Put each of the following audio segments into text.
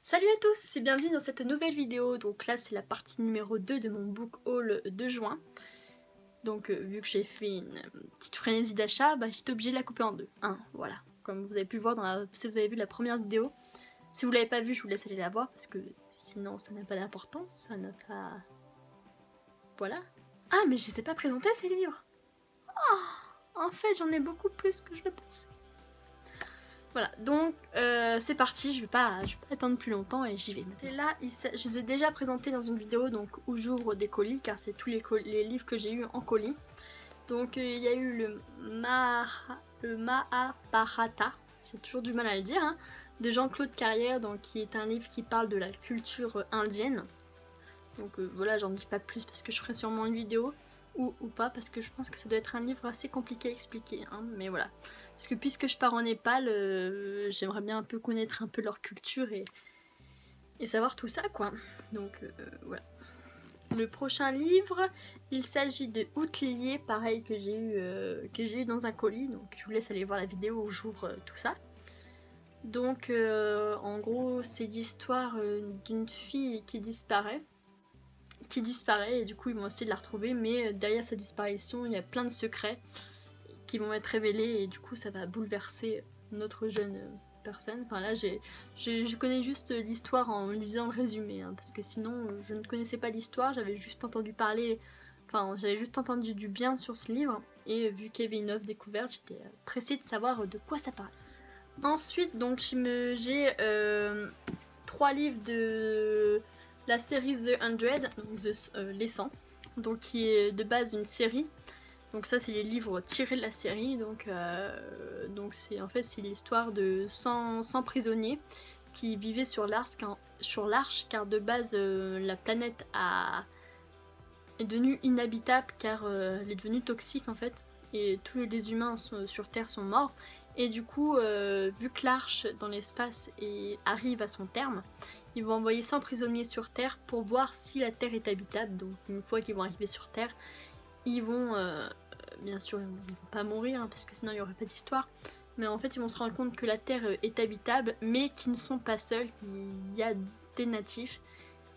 Salut à tous et bienvenue dans cette nouvelle vidéo. Donc là c'est la partie numéro 2 de mon book haul de juin. Donc vu que j'ai fait une petite frénésie d'achat, bah, j'étais obligée de la couper en deux. Hein, voilà, comme vous avez pu le voir si vous avez vu la première vidéo. Si vous l'avez pas vue, je vous laisse aller la voir parce que sinon ça n'a pas d'importance, ça n'a pas... Voilà. Ah mais je les ai pas présentés ces livres. Oh, en fait j'en ai beaucoup plus que je le pensais. Voilà, donc c'est parti, je vais pas attendre plus longtemps et j'y vais. Et là, je les ai déjà présentés dans une vidéo donc où j'ouvre des colis, car c'est tous les livres que j'ai eu en colis. Donc il y a eu le Mahabharata, j'ai toujours du mal à le dire, hein, de Jean-Claude Carrière, donc, qui est un livre qui parle de la culture indienne. Donc voilà, j'en dis pas plus parce que je ferai sûrement une vidéo. Ou pas, parce que je pense que ça doit être un livre assez compliqué à expliquer, hein, mais voilà. Parce que puisque je pars en Népal, j'aimerais bien un peu connaître un peu leur culture et savoir tout ça, quoi. Donc voilà. Le prochain livre, il s'agit de Outlier, pareil, que j'ai eu dans un colis, donc je vous laisse aller voir la vidéo où j'ouvre tout ça. Donc en gros, c'est l'histoire d'une fille qui disparaît et du coup ils vont essayer de la retrouver, mais derrière sa disparition il y a plein de secrets qui vont être révélés et du coup ça va bouleverser notre jeune personne. Enfin là je connais juste l'histoire en lisant le résumé, hein, parce que sinon je ne connaissais pas l'histoire, j'avais juste entendu parler, enfin j'avais juste entendu du bien sur ce livre et vu qu'il y avait une œuvre découverte, j'étais pressée de savoir de quoi ça parlait. Ensuite donc j'ai 3 livres de la série The 100, donc les 100, donc qui est de base une série. Donc ça c'est les livres tirés de la série, donc c'est en fait c'est l'histoire de 100 prisonniers qui vivaient sur l'arche car de base la planète est devenue inhabitable car elle est devenue toxique en fait et tous les humains sur Terre sont morts. Et du coup, vu que l'arche dans l'espace arrive à son terme, ils vont envoyer 100 prisonniers sur Terre pour voir si la Terre est habitable. Donc une fois qu'ils vont arriver sur Terre, ils vont, bien sûr, ils vont pas mourir, hein, parce que sinon il n'y aurait pas d'histoire. Mais en fait, ils vont se rendre compte que la Terre est habitable, mais qu'ils ne sont pas seuls, qu'il y a des natifs,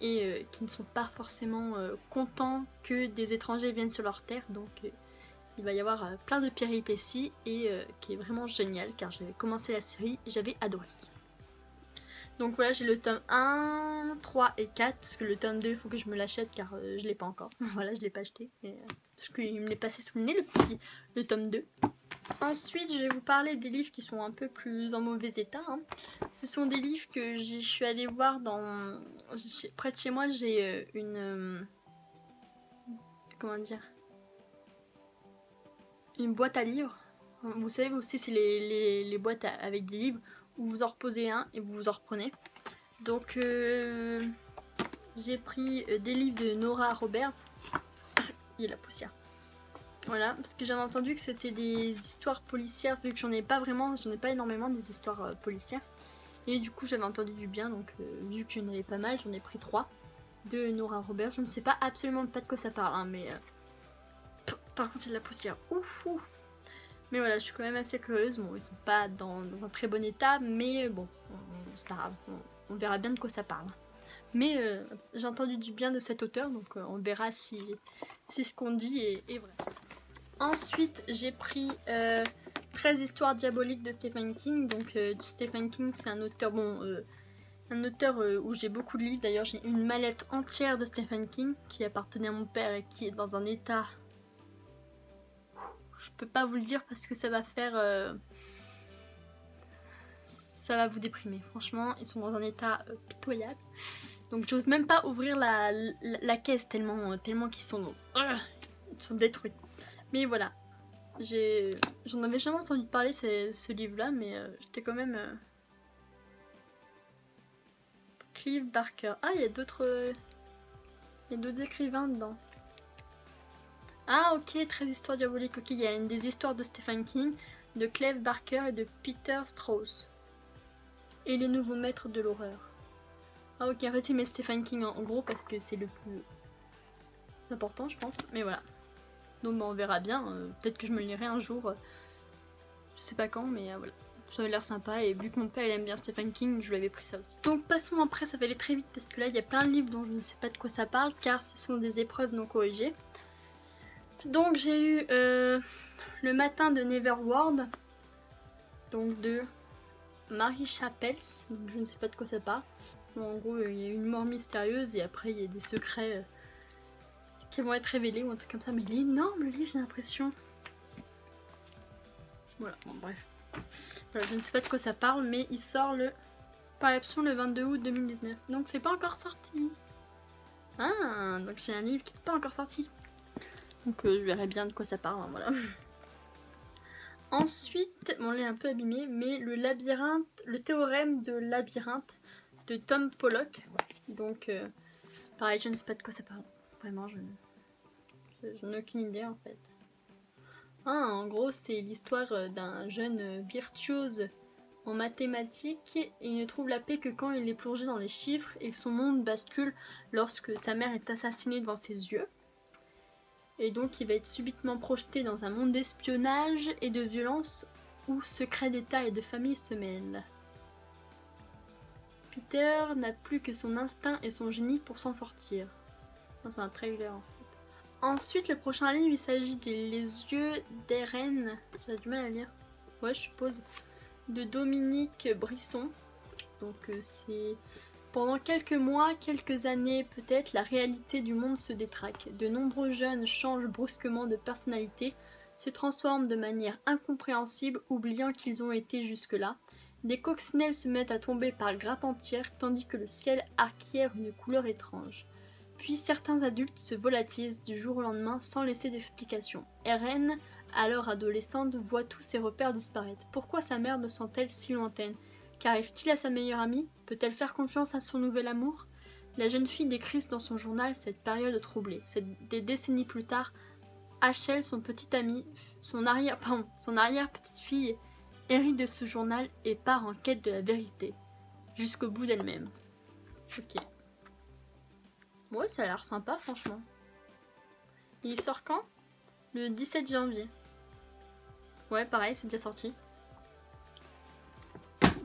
et qui ne sont pas forcément contents que des étrangers viennent sur leur terre. Donc il va y avoir plein de péripéties et qui est vraiment génial car j'avais commencé la série et j'avais adoré. Donc voilà, j'ai le tome 1, 3 et 4, parce que le tome 2 il faut que je me l'achète car je l'ai pas encore. Voilà, je l'ai pas acheté, parce qu'il me l'est passé sous le nez le tome 2. Ensuite, je vais vous parler des livres qui sont un peu plus en mauvais état, hein. Ce sont des livres que je suis allée voir près de chez moi, j'ai une... comment dire, une boîte à livres. Vous savez aussi, c'est les boîtes avec des livres où vous en reposez un et vous en reprenez. Donc j'ai pris des livres de Nora Roberts. Il y a la poussière. Voilà, parce que j'avais entendu que c'était des histoires policières, vu que j'en ai pas énormément des histoires policières. Et du coup j'avais entendu du bien, donc vu que j'en avais pas mal, j'en ai pris 3 de Nora Roberts. Je ne sais pas absolument pas de quoi ça parle, hein, mais par contre il y a de la poussière. Ouf, ouf. Mais voilà, je suis quand même assez curieuse. Bon, ils sont pas dans un très bon état, mais bon, c'est pas grave. On verra bien de quoi ça parle. Mais j'ai entendu du bien de cet auteur, donc on verra si ce qu'on dit est vrai. Ensuite, j'ai pris 13 histoires diaboliques de Stephen King. Donc Stephen King, c'est un auteur, où j'ai beaucoup de livres. D'ailleurs, j'ai une mallette entière de Stephen King qui appartenait à mon père et qui est dans un état... Je peux pas vous le dire parce que ça va faire... ça va vous déprimer. Franchement, ils sont dans un état pitoyable. Donc j'ose même pas ouvrir la caisse tellement qu'ils sont détruits. Mais voilà. J'en avais jamais entendu parler ce livre-là, mais j'étais quand même... Clive Barker. Ah, il y a d'autres écrivains dedans. Ah ok, 13 histoires diaboliques. Ok, il y a des histoires de Stephen King, de Clive Barker et de Peter Strauss. Et les nouveaux maîtres de l'horreur. Ah ok, en fait il met Stephen King en gros parce que c'est le plus important je pense. Mais voilà. Donc bah, on verra bien. Peut-être que je me le lirai un jour. Je sais pas quand, mais voilà. Ça a l'air sympa et vu que mon père il aime bien Stephen King, je lui avais pris ça aussi. Donc passons après, ça va aller très vite parce que là il y a plein de livres dont je ne sais pas de quoi ça parle car ce sont des épreuves non corrigées. Donc j'ai eu Le matin de Neverward, donc de Marie Chapels, donc je ne sais pas de quoi ça parle. Bon, en gros il y a une mort mystérieuse et après il y a des secrets qui vont être révélés ou un truc comme ça, mais il est énorme le livre j'ai l'impression. Voilà, bon bref. Voilà, je ne sais pas de quoi ça parle, mais il sort par Epson le 22 août 2019. Donc c'est pas encore sorti. Ah, donc j'ai un livre qui n'est pas encore sorti. Donc je verrai bien de quoi ça parle, hein, voilà. Ensuite, bon là il est un peu abîmé, mais le théorème de labyrinthe de Tom Pollock. Donc pareil, je ne sais pas de quoi ça parle. Vraiment, je n'ai aucune idée en fait. Ah, en gros, c'est l'histoire d'un jeune virtuose en mathématiques et il ne trouve la paix que quand il est plongé dans les chiffres et son monde bascule lorsque sa mère est assassinée devant ses yeux. Et donc il va être subitement projeté dans un monde d'espionnage et de violence où secrets d'État et de famille se mêlent. Peter n'a plus que son instinct et son génie pour s'en sortir. C'est un trailer en fait. Ensuite, le prochain livre, il s'agit de Les yeux d'Eren. J'ai du mal à lire. Ouais, je suppose. De Dominique Brisson. Donc c'est... Pendant quelques mois, quelques années peut-être, la réalité du monde se détraque. De nombreux jeunes changent brusquement de personnalité, se transforment de manière incompréhensible, oubliant qu'ils ont été jusque-là. Des coccinelles se mettent à tomber par grappes entières, tandis que le ciel acquiert une couleur étrange. Puis certains adultes se volatilisent du jour au lendemain sans laisser d'explication. Eren, alors adolescente, voit tous ses repères disparaître. Pourquoi sa mère me sent-elle si lointaine ? Qu'arrive-t-il à sa meilleure amie ? Peut-elle faire confiance à son nouvel amour ? La jeune fille décrit dans son journal cette période troublée. Des décennies plus tard, Hachel, son petit ami, son arrière-petite-fille, hérite de ce journal et part en quête de la vérité, jusqu'au bout d'elle-même. Ok. Ouais, ça a l'air sympa, franchement. Et il sort quand ? Le 17 janvier. Ouais, pareil, c'est déjà sorti.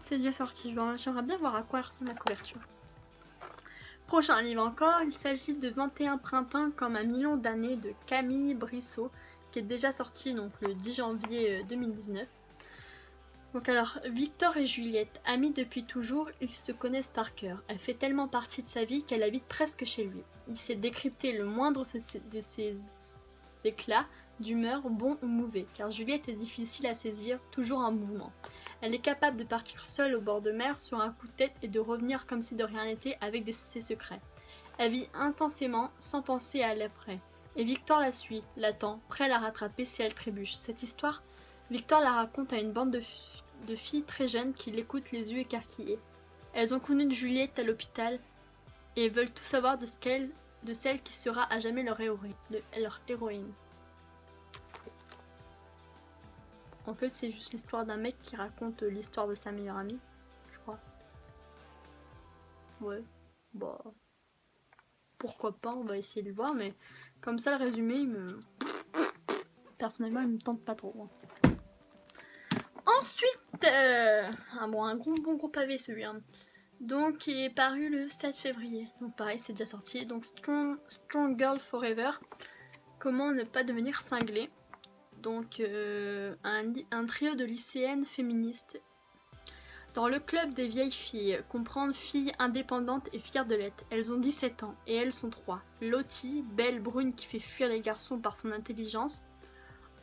C'est déjà sorti, j'aimerais bien voir à quoi ressemble la couverture. Prochain livre encore, il s'agit de 21 printemps comme un million d'années de Camille Brissot, qui est déjà sorti donc le 10 janvier 2019. Donc alors, Victor et Juliette, amis depuis toujours, ils se connaissent par cœur. Elle fait tellement partie de sa vie qu'elle habite presque chez lui. Il sait décrypter le moindre de ses éclats d'humeur, bon ou mauvais, car Juliette est difficile à saisir, toujours en mouvement. Elle est capable de partir seule au bord de mer sur un coup de tête et de revenir comme si de rien n'était avec ses secrets. Elle vit intensément, sans penser à l'après. Et Victor la suit, l'attend, prêt à la rattraper si elle trébuche. Cette histoire, Victor la raconte à une bande de filles très jeunes qui l'écoutent les yeux écarquillés. Elles ont connu Juliette à l'hôpital et veulent tout savoir de celle qui sera à jamais leur héroïne. En fait, c'est juste l'histoire d'un mec qui raconte l'histoire de sa meilleure amie, je crois. Ouais, bah... Pourquoi pas, on va essayer de le voir, mais comme ça, le résumé, personnellement, il me tente pas trop. Hein. Ensuite, un gros pavé celui-là. Donc, il est paru le 7 février. Donc pareil, c'est déjà sorti. Donc, Strong Girl Forever. Comment ne pas devenir cinglé. Donc un trio de lycéennes féministes dans le club des vieilles filles, comprendre filles indépendantes et fières de l'être. Elles ont 17 ans et elles sont 3. Lottie, belle brune qui fait fuir les garçons par son intelligence.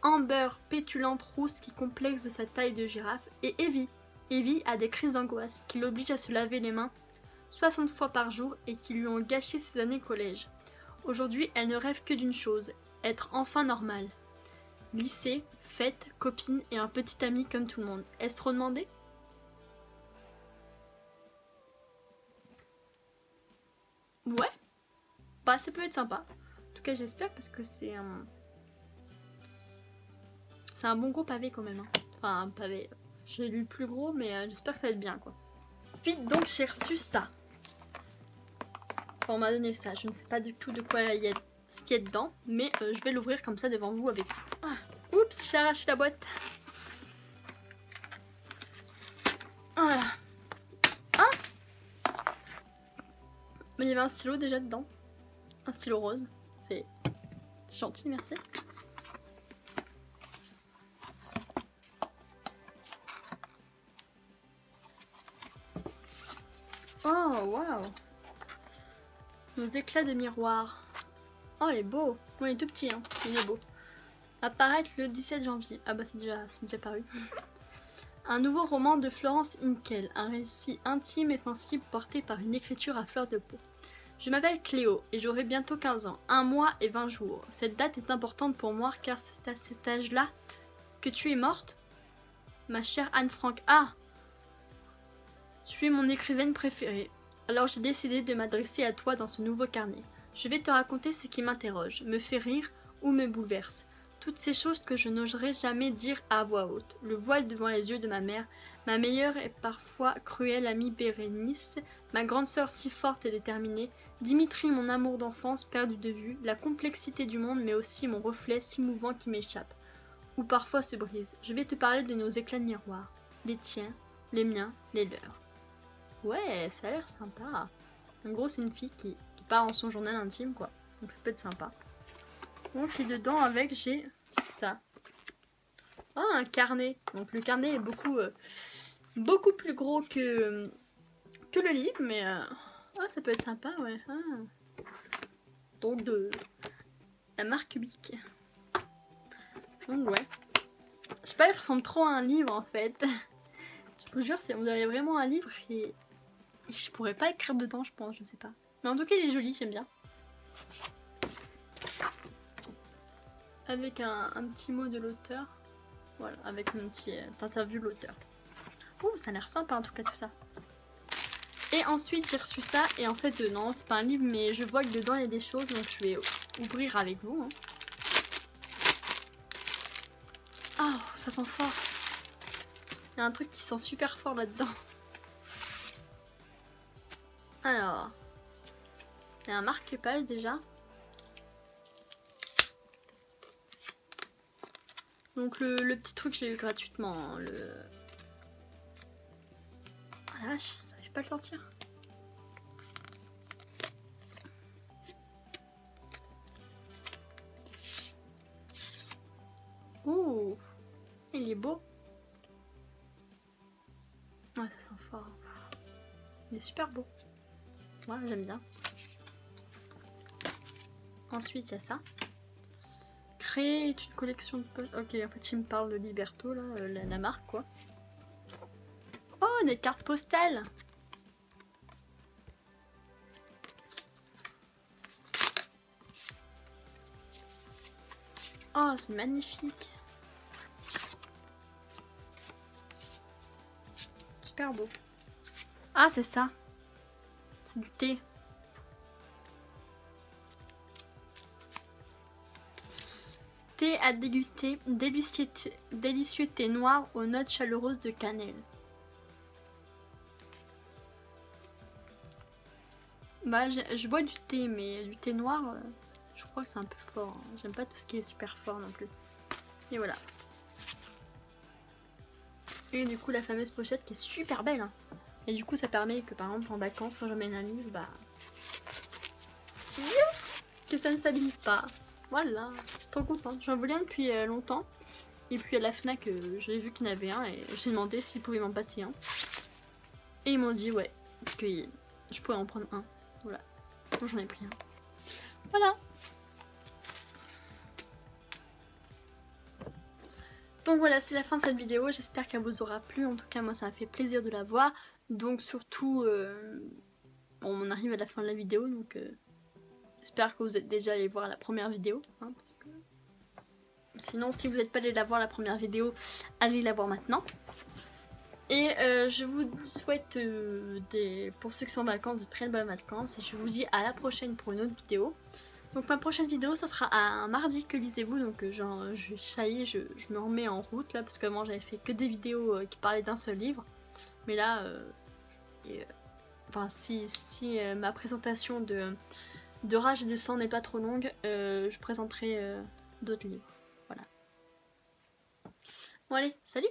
Amber, pétulante rousse qui complexe de sa taille de girafe. Et Evie. Evie a des crises d'angoisse qui l'obligent à se laver les mains 60 fois par jour et qui lui ont gâché ses années collège. Aujourd'hui, elle ne rêve que d'une chose, être enfin normale. Lycée, fête, copine et un petit ami comme tout le monde. Est-ce trop demandé ? Ouais. Bah ça peut être sympa. En tout cas j'espère parce que c'est un bon gros pavé quand même. Hein. Enfin un pavé. J'ai lu le plus gros mais j'espère que ça va être bien quoi. Puis donc j'ai reçu ça. Enfin, on m'a donné ça. Je ne sais pas du tout de quoi il y a ce qu'il y a dedans. Mais je vais l'ouvrir comme ça devant vous avec vous. Ah. Oups, j'ai arraché la boîte. Voilà. Ah, mais il y avait un stylo déjà dedans. Un stylo rose. C'est gentil, merci. Oh, waouh. Nos éclats de miroir. Oh, il est beau. Bon, il est tout petit, hein. Il est beau. Apparaître le 17 janvier. Ah bah c'est déjà paru. Un nouveau roman de Florence Hinkel. Un récit intime et sensible porté par une écriture à fleur de peau. Je m'appelle Cléo et j'aurai bientôt 15 ans. 1 mois et 20 jours. Cette date est importante pour moi car c'est à cet âge-là que tu es morte. Ma chère Anne Frank. Ah! Tu es mon écrivaine préférée. Alors j'ai décidé de m'adresser à toi dans ce nouveau carnet. Je vais te raconter ce qui m'interroge, me fait rire ou me bouleverse. Toutes ces choses que je n'oserais jamais dire à voix haute. Le voile devant les yeux de ma mère, ma meilleure et parfois cruelle amie Bérénice, ma grande sœur si forte et déterminée, Dimitri mon amour d'enfance perdu de vue, la complexité du monde mais aussi mon reflet si mouvant qui m'échappe, ou parfois se brise. Je vais te parler de nos éclats de miroir, les tiens, les miens, les leurs. Ouais, ça a l'air sympa. En gros, c'est une fille qui part en son journal intime, quoi. Donc ça peut être sympa. Donc, et dedans, avec, j'ai ça. Oh, un carnet. Donc le carnet est beaucoup plus gros que le livre, mais oh, ça peut être sympa, ouais. Ah. Donc de la marque Bic. Donc ouais. Je sais pas, il ressemble trop à un livre en fait. Je vous jure, on dirait vraiment un livre et je pourrais pas écrire dedans, je pense, je sais pas. Mais en tout cas, il est joli, j'aime bien. Avec un petit mot de l'auteur. Voilà, avec une petite interview de l'auteur. Ouh, ça a l'air sympa en tout cas tout ça. Et ensuite j'ai reçu ça et en fait non, c'est pas un livre mais je vois que dedans il y a des choses donc je vais ouvrir avec vous. Hein. Ah, ça sent fort. Il y a un truc qui sent super fort là-dedans. Alors, il y a un marque-page déjà. Donc le petit truc je l'ai eu gratuitement. Hein, oh la vache, j'arrive pas à le sortir. Ouh, il est beau. Ouais, ça sent fort. Il est super beau. Ouais, j'aime bien. Ensuite, il y a ça. Créer une collection de poches. Ok, en fait, il me parle de Liberto, là, la marque, quoi. Oh, des cartes postales. Oh, c'est magnifique. Super beau. Ah, c'est ça. C'est du thé. Thé à déguster, délicieux thé noir aux notes chaleureuses de cannelle. Bah, je bois du thé, mais du thé noir, je crois que c'est un peu fort. Hein. J'aime pas tout ce qui est super fort non plus. Et voilà. Et du coup, la fameuse pochette qui est super belle. Hein. Et du coup, ça permet que par exemple en vacances, quand j'emmène un livre, bah. Que ça ne s'abîme pas. Voilà, je suis trop contente. J'en voulais un depuis longtemps. Et puis à la Fnac, j'ai vu qu'il y en avait un et j'ai demandé s'ils pouvaient m'en passer un. Et ils m'ont dit ouais, que je pourrais en prendre un. Voilà, donc j'en ai pris un. Voilà. Donc voilà, c'est la fin de cette vidéo. J'espère qu'elle vous aura plu. En tout cas, moi, ça m'a fait plaisir de la voir. Donc surtout, on arrive à la fin de la vidéo. Donc j'espère que vous êtes déjà allés voir la première vidéo. Hein, parce que... Sinon, si vous n'êtes pas allé la voir la première vidéo, allez la voir maintenant. Et je vous souhaite, pour ceux qui sont en vacances, de très bonnes vacances. Et je vous dis à la prochaine pour une autre vidéo. Donc ma prochaine vidéo, ça sera un mardi que lisez-vous. Donc ça y est, je me remets en route là. Parce qu'avant, j'avais fait que des vidéos qui parlaient d'un seul livre. Mais là, enfin, si ma présentation de Rage et de sang n'est pas trop longue, je présenterai d'autres livres. Voilà. Bon allez, salut!